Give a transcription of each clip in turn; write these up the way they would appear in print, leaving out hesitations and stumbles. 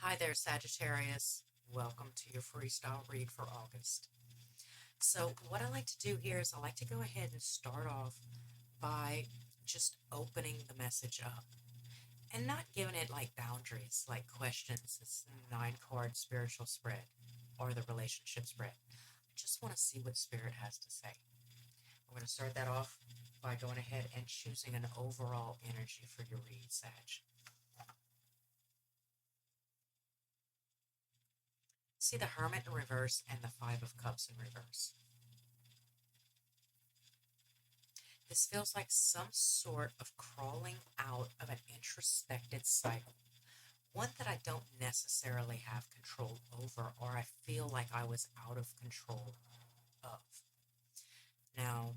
Hi there, Sagittarius. Welcome to your freestyle read for August. So, what I like to do here is I like to go ahead and start off by just opening the message up and not giving it like boundaries, like questions. It's a 9 card spiritual spread or the relationship spread. I just want to see what Spirit has to say. I'm going to start that off by going ahead and choosing an overall energy for your read, Sag. See the Hermit in reverse and the Five of Cups in reverse. This feels like some sort of crawling out of an introspected cycle, one that I don't necessarily have control over, or I feel like I was out of control of. Now,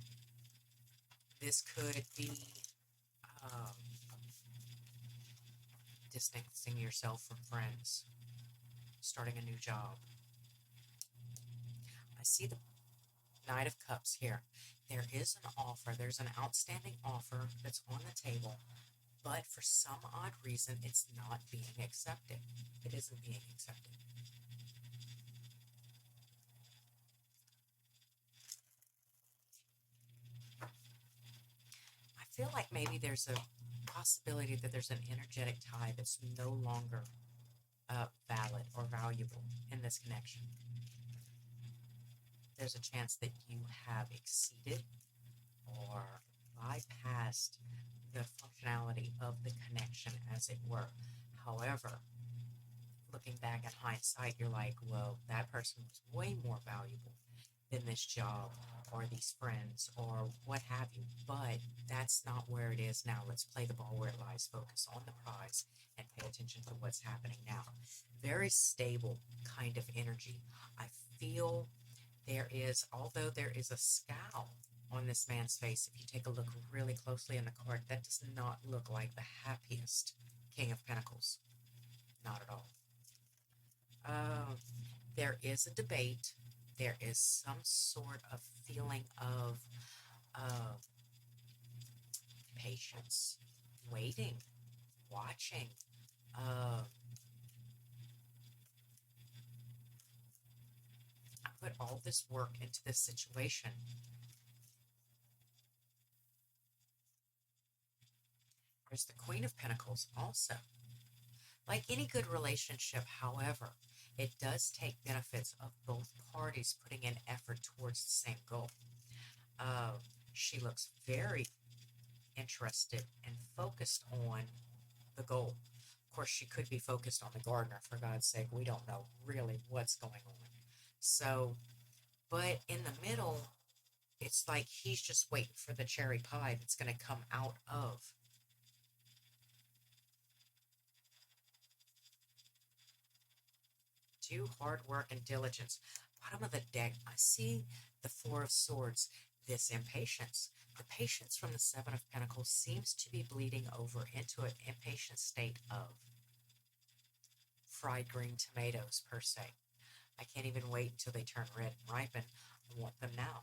this could be um, distancing yourself from friends, starting a new job. I see the Knight of Cups here. There is an offer, there's an outstanding offer that's on the table, but for some odd reason, it's not being accepted. It isn't being accepted. I feel like maybe there's a possibility that there's an energetic tie that's no longer valid or valuable in this connection. There's a chance that you have exceeded or bypassed the functionality of the connection, as it were. However, looking back in hindsight, you're like, well, that person was way more valuable than this job or these friends or what have you. But that's not where it is now. Let's play the ball where it lies. Focus on the prize and pay attention to what's happening now. Very stable kind of energy. I feel there is, although there is a scowl on this man's face, if you take a look really closely in the card, that does not look like the happiest King of Pentacles. Not at all. There is a debate. There is some sort of feeling of patience, waiting, watching. I put all this work into this situation. There's the Queen of Pentacles also. Like any good relationship, however, it does take benefits of both parties putting in effort towards the same goal. She looks very interested and focused on the goal. Of course, she could be focused on the gardener, for God's sake. We don't know really what's going on. So, but in the middle, it's like he's just waiting for the cherry pie that's going to come out of do hard work and diligence. Bottom of the deck, I see the Four of Swords, this impatience. The patience from the Seven of Pentacles seems to be bleeding over into an impatient state of fried green tomatoes, per se. I can't even wait until they turn red and ripen. I want them now.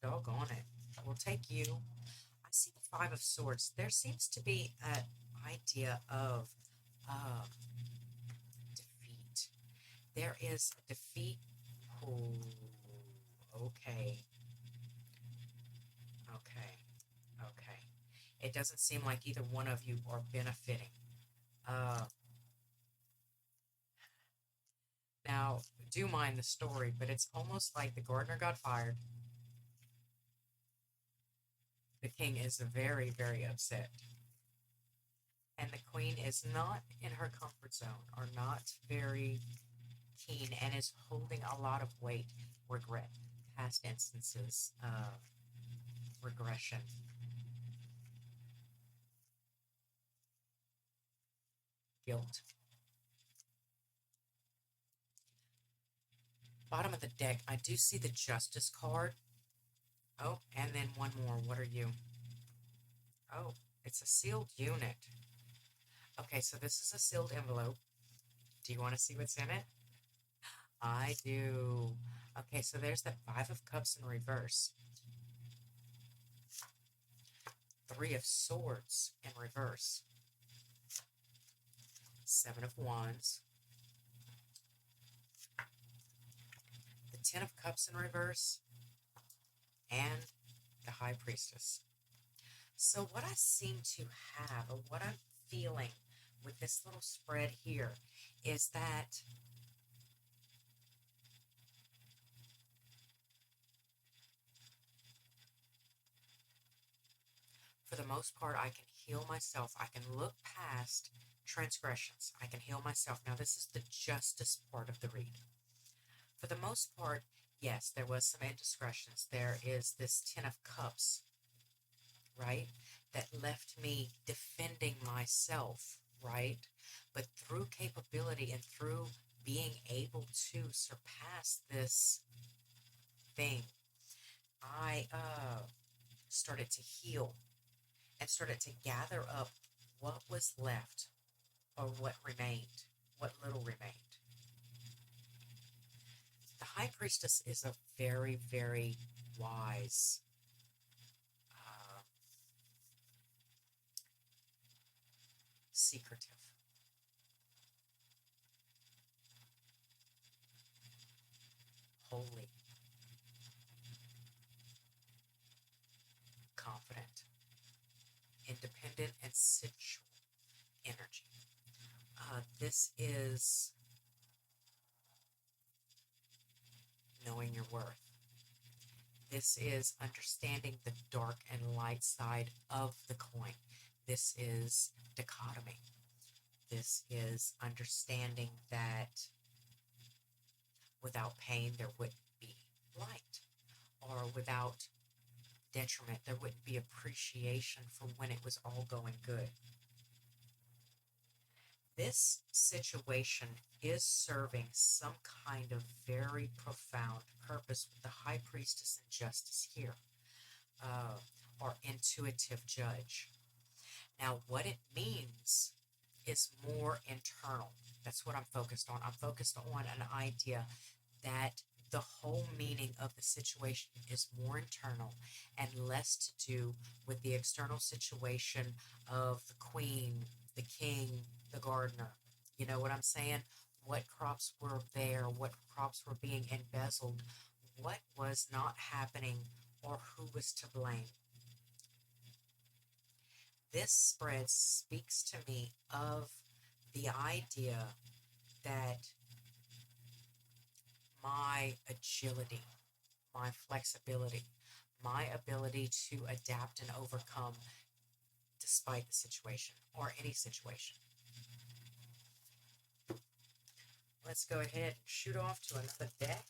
Doggone it. We'll take you. I see the Five of Swords. There seems to be an idea of defeat. There is a defeat. Oh, okay. Okay. It doesn't seem like either one of you are benefiting. Now, do mind the story, but it's almost like the gardener got fired. The king is very, very upset. And the queen is not in her comfort zone or not very keen and is holding a lot of weight, regret, past instances of regression. Guilt. Bottom of the deck, I do see the Justice card. Oh, and then one more. What are you? Oh, it's a sealed unit. Okay, so this is a sealed envelope. Do you want to see what's in it? I do. Okay, so there's the Five of Cups in reverse. Three of Swords in reverse. Seven of Wands, the Ten of Cups in reverse, and the High Priestess. So what I seem to have, or what I'm feeling with this little spread here, is that for the most part, I can heal myself. I can look past transgressions. I can heal myself. Now, this is the justice part of the read. For the most part, yes, there was some indiscretions. There is this Ten of Cups, right, that left me defending myself, right? But through capability and through being able to surpass this thing, I started to heal and started to gather up what was left or what remained, what little remained. The High Priestess is a very, very wise, secretive, holy, confident, independent, and sensual energy. This is knowing your worth. This is understanding the dark and light side of the coin. This is dichotomy. This is understanding that without pain, there wouldn't be light, or without detriment, there wouldn't be appreciation for when it was all going good. This situation is serving some kind of very profound purpose with the High Priestess and Justice here, or intuitive judge. Now, what it means is more internal. That's what I'm focused on. I'm focused on an idea that the whole meaning of the situation is more internal and less to do with the external situation of the queen, the king, the gardener. You know what I'm saying? What crops were there, what crops were being embezzled, what was not happening, or who was to blame. This spread speaks to me of the idea that my agility, my flexibility, my ability to adapt and overcome despite the situation or any situation. Let's go ahead and shoot off to another deck.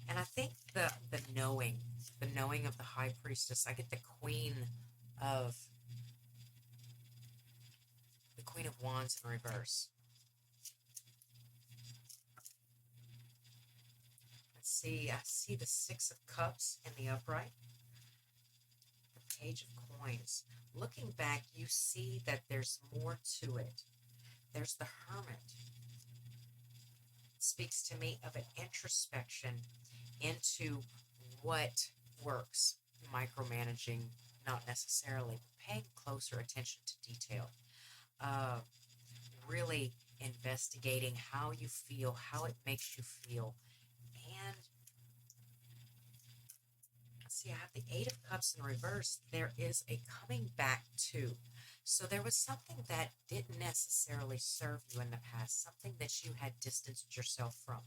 And I think the knowing of the High Priestess, I get the Queen of Wands in reverse. Let's see, I see the Six of Cups in the upright, the Page of Coins. Looking back, you see that there's more to it. There's the Hermit. It speaks to me of an introspection into what works, micromanaging, not necessarily, but paying closer attention to detail. Really investigating how you feel, how it makes you feel. And let's see, I have the Eight of Cups in reverse. There is a coming back to. So there was something that didn't necessarily serve you in the past, something that you had distanced yourself from.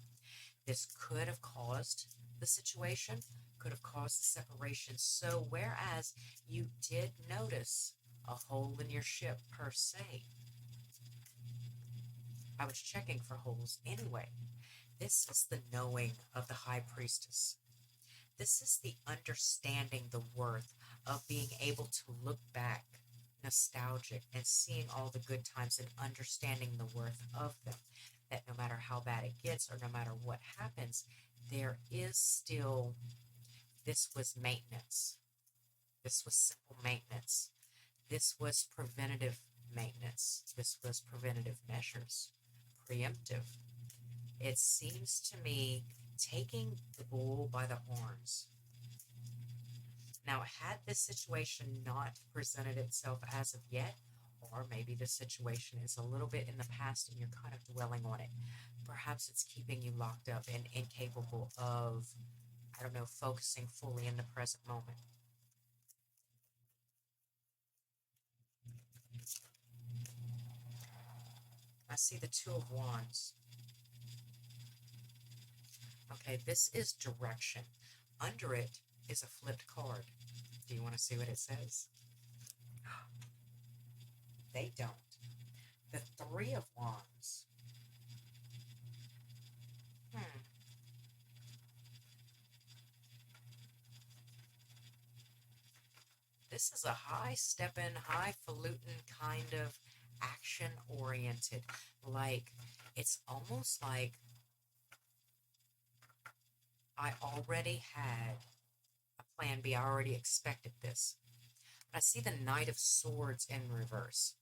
This could have caused the situation, could have caused the separation. So whereas you did notice a hole in your ship per se, I was checking for holes anyway. This is the knowing of the High Priestess. This is the understanding the worth of being able to look back, nostalgic, and seeing all the good times and understanding the worth of them. That no matter how bad it gets or no matter what happens, there is still, this was maintenance. This was simple maintenance. This was preventative maintenance. This was preventative measures. Preemptive. It seems to me taking the bull by the horns. Now, had this situation not presented itself as of yet, or maybe the situation is a little bit in the past and you're kind of dwelling on it, perhaps it's keeping you locked up and incapable of, I don't know, focusing fully in the present moment. I see the Two of Wands. Okay, this is direction. Under it is a flipped card. Do you want to see what it says? They don't. The Three of Wands. This is a high-stepping, highfalutin kind of action-oriented. Like, it's almost like I already had a plan B. I already expected this. I see the Knight of Swords in reverse.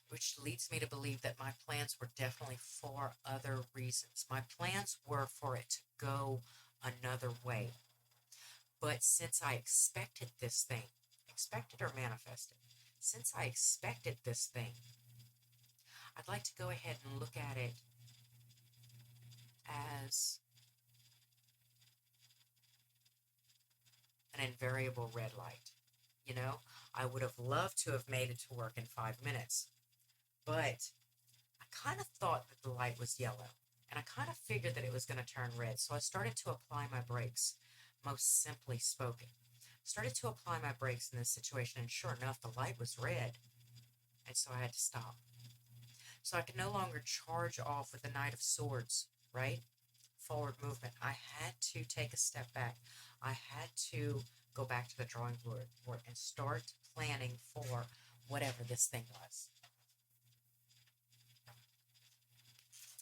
Which leads me to believe that my plans were definitely for other reasons. My plans were for it to go another way. But since I expected this thing, expected or manifested, since I expected this thing, I'd like to go ahead and look at it as an invariable red light. You know, I would have loved to have made it to work in 5 minutes, but I kind of thought that the light was yellow, and I kind of figured that it was going to turn red, so I started to apply my brakes, most simply spoken. Started to apply my brakes in this situation, and sure enough, the light was red, and so I had to stop. So I could no longer charge off with the Knight of Swords, right? Forward movement. I had to take a step back. I had to go back to the drawing board and start planning for whatever this thing was.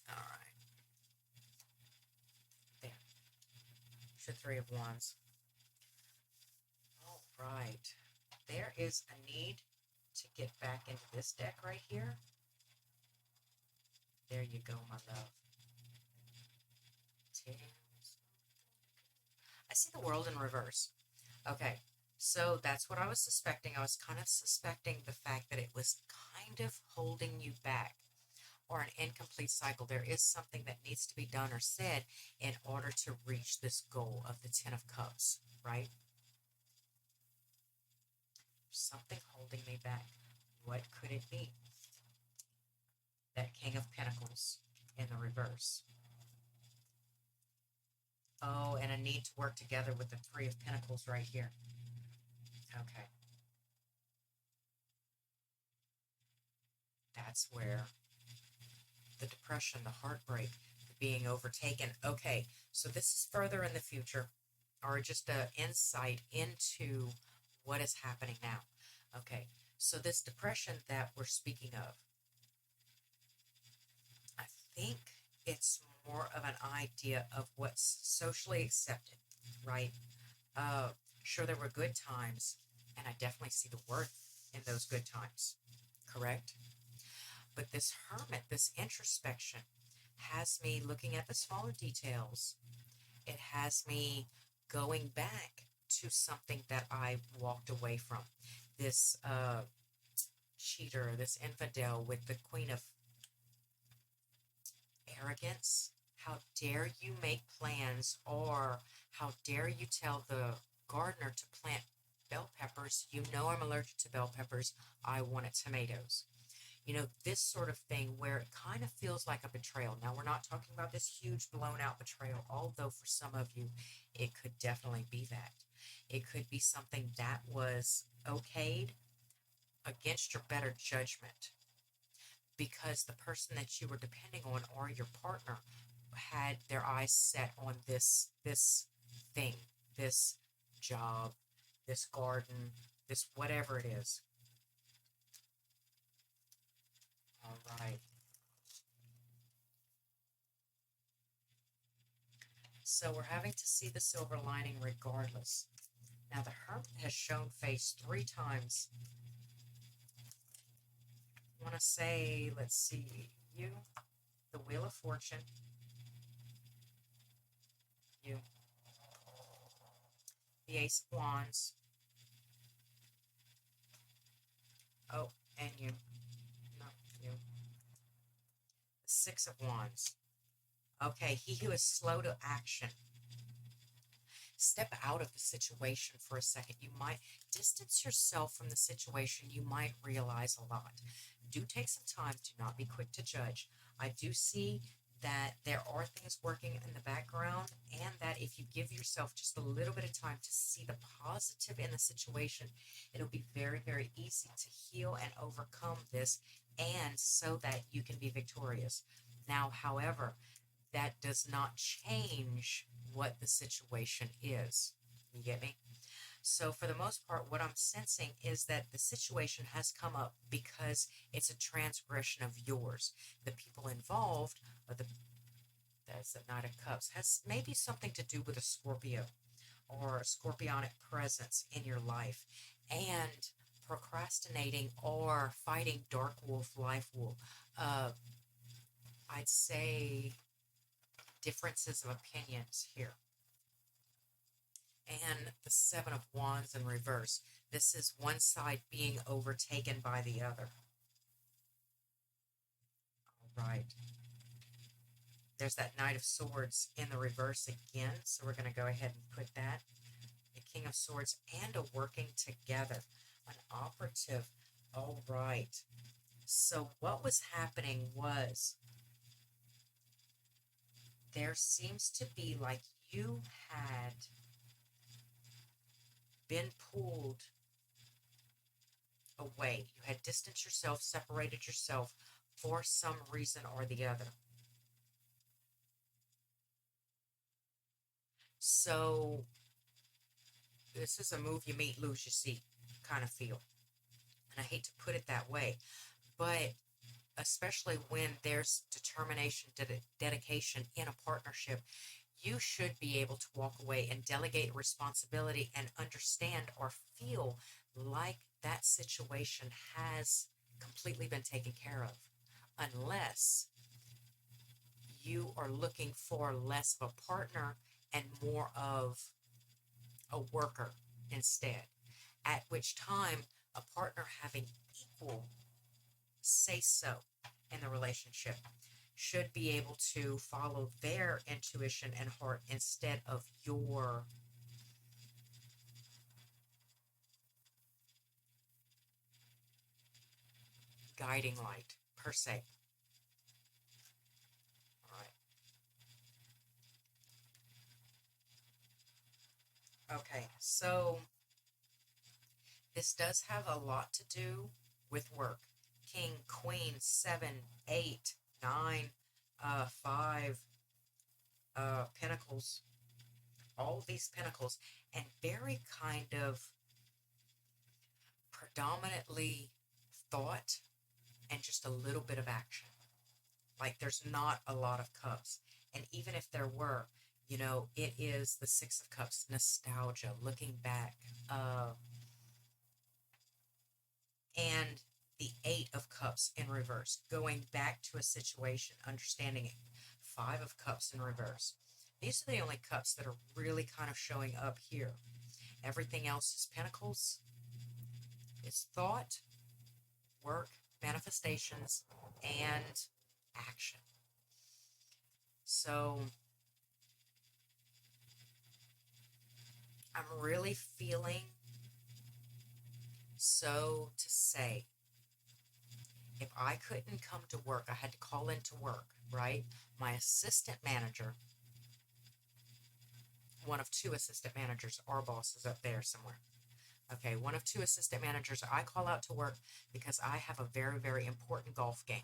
All right. There. The Three of Wands. All right. There is a need to get back into this deck right here. There you go, my love. I see the World in reverse. Okay, so that's what I was suspecting. I was kind of suspecting the fact that it was kind of holding you back, or an incomplete cycle. There is something that needs to be done or said in order to reach this goal of the Ten of Cups, right? Something holding me back. What could it be? That King of Pentacles in the reverse. Oh, and a need to work together with the Three of Pentacles right here. Okay. That's where the depression, the heartbreak, the being overtaken. Okay, so this is further in the future, or just an insight into what is happening now. Okay, so this depression that we're speaking of, I think it's more of an idea of what's socially accepted, right? Sure, there were good times, and I definitely see the worth in those good times, correct? But this hermit, this introspection, has me looking at the smaller details. It has me going back to something that I walked away from. This cheater, this infidel with the Queen of Arrogance. How dare you make plans, or how dare you tell the gardener to plant bell peppers? You know I'm allergic to bell peppers. I wanted tomatoes. You know, this sort of thing where it kind of feels like a betrayal. Now, we're not talking about this huge blown out betrayal, although for some of you, it could definitely be that. It could be something that was okayed against your better judgment, because the person that you were depending on, or your partner, had their eyes set on this thing, this job, this garden, this whatever it is. All right. So we're having to see the silver lining regardless. Now, the Hermit has shown face 3 times. I want to say, let's see, you, the Wheel of Fortune, you, the Ace of Wands, oh, and you, no, you, the Six of Wands. Okay, he who is slow to action. Step out of the situation for a second. You might distance yourself from the situation. You might realize a lot. Do take some time. Do not be quick to judge. I do see that there are things working in the background, and that if you give yourself just a little bit of time to see the positive in the situation, it'll be very, very easy to heal and overcome this, and so that you can be victorious. Now, however, that does not change what the situation is. You get me? So for the most part, what I'm sensing is that the situation has come up because it's a transgression of yours. The people involved, or that's the Knight of Cups, has maybe something to do with a Scorpio or a scorpionic presence in your life, and procrastinating or fighting dark wolf, life wolf. I'd say differences of opinions here. And the Seven of Wands in reverse. This is one side being overtaken by the other. All right. There's that Knight of Swords in the reverse again. So we're going to go ahead and put that. The King of Swords and a working together. An operative. All right. So what was happening was there seems to be like you had been pulled away. You had distanced yourself, separated yourself for some reason or the other. So this is a move you meet, lose you see kind of feel. And I hate to put it that way, but especially when there's determination, dedication in a partnership, you should be able to walk away and delegate responsibility and understand or feel like that situation has completely been taken care of, unless you are looking for less of a partner and more of a worker instead, at which time a partner having equal say-so in the relationship should be able to follow their intuition and heart instead of your guiding light, per se. All right. Okay, so this does have a lot to do with work. King, Queen, 7, 8, 9, 5, Pentacles. All these Pentacles, and very kind of predominantly thought and just a little bit of action. Like there's not a lot of cups. And even if there were, you know, it is the Six of Cups, nostalgia, looking back. And the Eight of Cups in reverse, going back to a situation, understanding it. Five of Cups in reverse. These are the only cups that are really kind of showing up here. Everything else is Pentacles. It's thought, work, manifestations, and action. So I'm really feeling, so to say, if I couldn't come to work, I had to call into work, right? My assistant manager, one of 2 assistant managers, our boss is up there somewhere. Okay, one of 2 assistant managers, I call out to work because I have a very, very important golf game,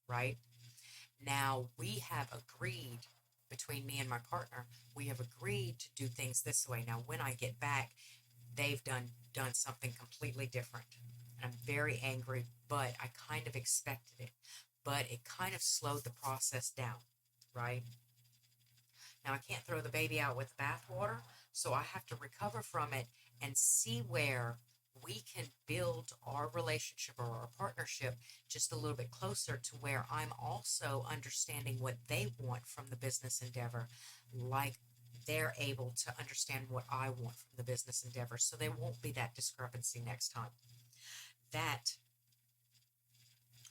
right? Now, we have agreed, between me and my partner, we have agreed to do things this way. Now, when I get back, they've done something completely different. I'm very angry, but I kind of expected it. But it kind of slowed the process down, right? Now, I can't throw the baby out with the bathwater, so I have to recover from it and see where we can build our relationship or our partnership just a little bit closer to where I'm also understanding what they want from the business endeavor, like they're able to understand what I want from the business endeavor. So there won't be that discrepancy next time. That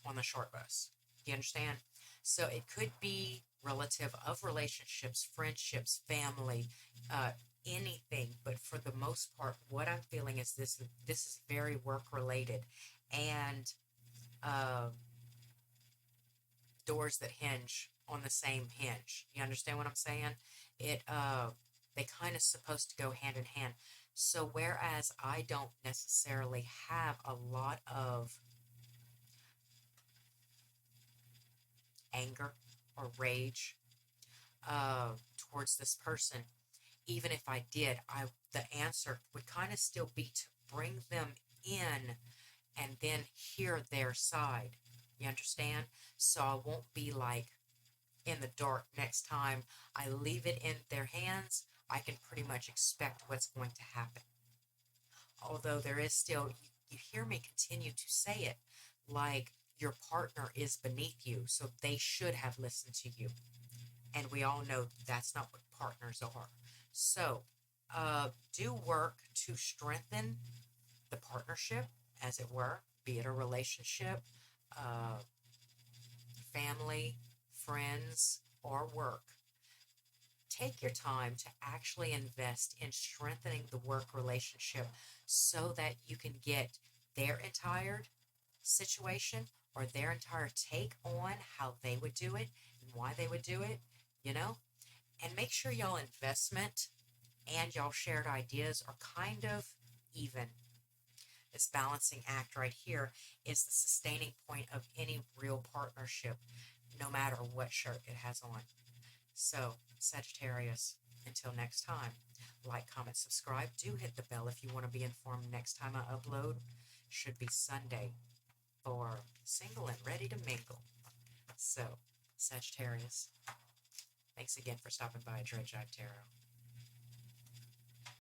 on the short bus. You understand? So it could be relative of relationships, friendships, family, anything. But for the most part, what I'm feeling is this is very work related, and uh, doors that hinge on the same hinge. You understand what I'm saying? It they kind of supposed to go hand in hand. So whereas I don't necessarily have a lot of anger or rage towards this person, even if I did, the answer would kind of still be to bring them in and then hear their side. You understand? So I won't be like in the dark next time. I leave it in their hands. I can pretty much expect what's going to happen. Although there is still, you hear me continue to say it, like your partner is beneath you, so they should have listened to you. And we all know that's not what partners are. So, do work to strengthen the partnership, as it were, be it a relationship, uh, family, friends, or work. Take your time to actually invest in strengthening the work relationship so that you can get their entire situation or their entire take on how they would do it and why they would do it, you know? And make sure y'all investment and y'all shared ideas are kind of even. This balancing act right here is the sustaining point of any real partnership, no matter what shirt it has on. So, Sagittarius, until next time, like, comment, subscribe. Do hit the bell if you want to be informed next time I upload. Should be Sunday for Single and Ready to Mingle. So, Sagittarius, thanks again for stopping by Jive Tarot.